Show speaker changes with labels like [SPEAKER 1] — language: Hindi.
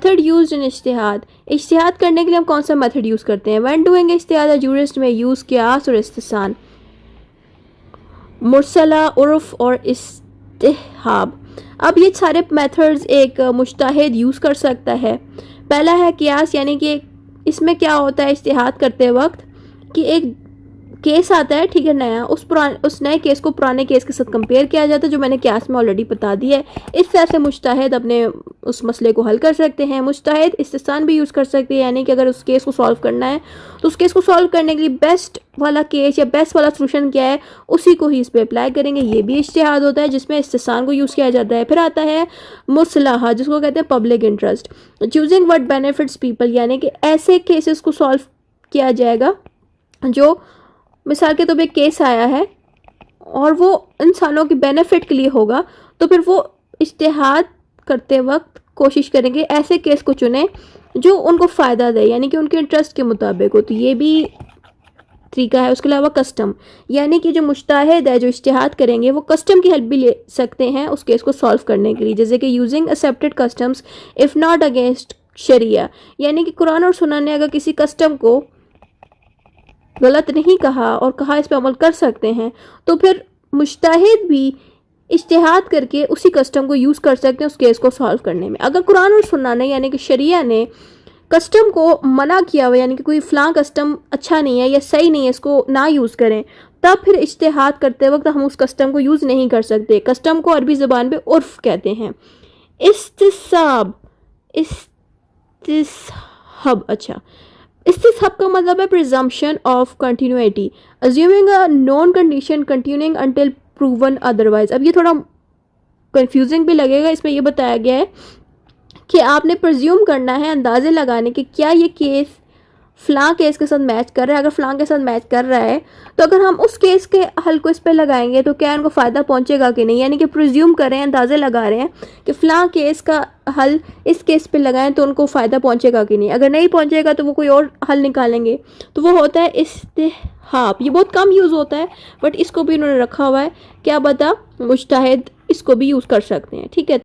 [SPEAKER 1] मेथड यूज्ड इन इज्तिहाद, इज्तिहाद करने के लिए हम कौन सा मेथड यूज़ करते हैं? व्हेन डूइंग इज्तिहाद, जूरिस्ट में यूज़ कियास और इस्तिसान, मुरसला, उर्फ और इस्तिहाब। अब ये सारे मेथड्स एक मुज्तहिद यूज़ कर सकता है। पहला है कियास, यानी कि इसमें क्या होता है इज्तिहाद करते वक्त कि एक केस आता है, ठीक है, नया, उस नए केस को पुराने केस के साथ कंपेयर किया जाता है, जो मैंने कियास में ऑलरेडी बता दिया है। इस तरह से मुज्तहिद अपने उस मसले को हल कर सकते हैं। मुज्तहिद इस्तिसान भी यूज़ कर सकते हैं, यानी कि अगर उस केस को सॉल्व करना है तो उस केस को सॉल्व करने के लिए बेस्ट वाला केस या बेस्ट वाला सोल्यूशन क्या है, उसी को ही इस पर अप्लाई करेंगे। ये भी इज्तिहाद होता है जिसमें इस्तिसान को यूज़ किया जाता है। फिर आता है मुसलहा, जिसको कहते हैं public interest, choosing what benefits people, यानी कि ऐसे केसेस को सॉल्व किया जाएगा जो, मिसाल के तौर पे केस आया है और वो इंसानों के बेनिफिट के लिए होगा, तो फिर वो इज्तिहाद करते वक्त कोशिश करेंगे ऐसे केस को चुने जो उनको फ़ायदा दे, यानी कि उनके इंटरेस्ट के मुताबिक हो। तो ये भी तरीका है। उसके अलावा कस्टम, यानी कि जो मुज्तहिद है, जो इज्तिहाद करेंगे, वो कस्टम की हेल्प भी ले सकते हैं उस केस को सॉल्व करने के लिए, जैसे कि using accepted customs if not against शरिया, यानी कि कुरान और सुन्नत ने अगर किसी कस्टम को गलत नहीं कहा और कहा इस पर अमल कर सकते हैं, तो फिर मुज्तहिद भी इज्तिहाद करके उसी कस्टम को यूज़ कर सकते हैं उस केस को सॉल्व करने में। अगर कुरान और सुन्नत ने, यानी कि शरिया ने, कस्टम को मना किया हुआ, यानी कि कोई फ़लाँ कस्टम अच्छा नहीं है या सही नहीं है, इसको ना यूज़ करें, तब फिर इज्तिहाद करते वक्त हम उस कस्टम को यूज़ नहीं कर सकते। कस्टम को अरबी ज़बान में उर्फ कहते हैं। इस्तिसाब, इस्तिसहब, अच्छा, इस्तिसहब का मतलब है presumption of continuity, assuming a non condition continuing until proven otherwise. अब ये थोड़ा कंफ्यूजिंग भी लगेगा। इसमें ये बताया गया है कि आपने प्रज्यूम करना है, अंदाजे लगाने कि क्या ये केस फ़लाँ केस के साथ मैच कर रहा है। अगर फ़लाँ के साथ मैच कर रहा है तो अगर हम उस केस के हल को इस पर लगाएंगे तो क्या इनको फ़ायदा पहुंचेगा कि नहीं, यानी कि प्रज्यूम कर रहे हैं, अंदाजे लगा रहे हैं कि फ़लाँ केस का हल इस केस पे लगाएं तो उनको फ़ायदा पहुंचेगा कि नहीं। अगर नहीं पहुंचेगा तो वो कोई और हल निकालेंगे, तो वो होता है इस्तिहाब। ये बहुत कम यूज़ होता है, बट इसको भी उन्होंने रखा हुआ है, क्या पता मुज्तहिद इसको भी यूज़ कर सकते हैं, ठीक है।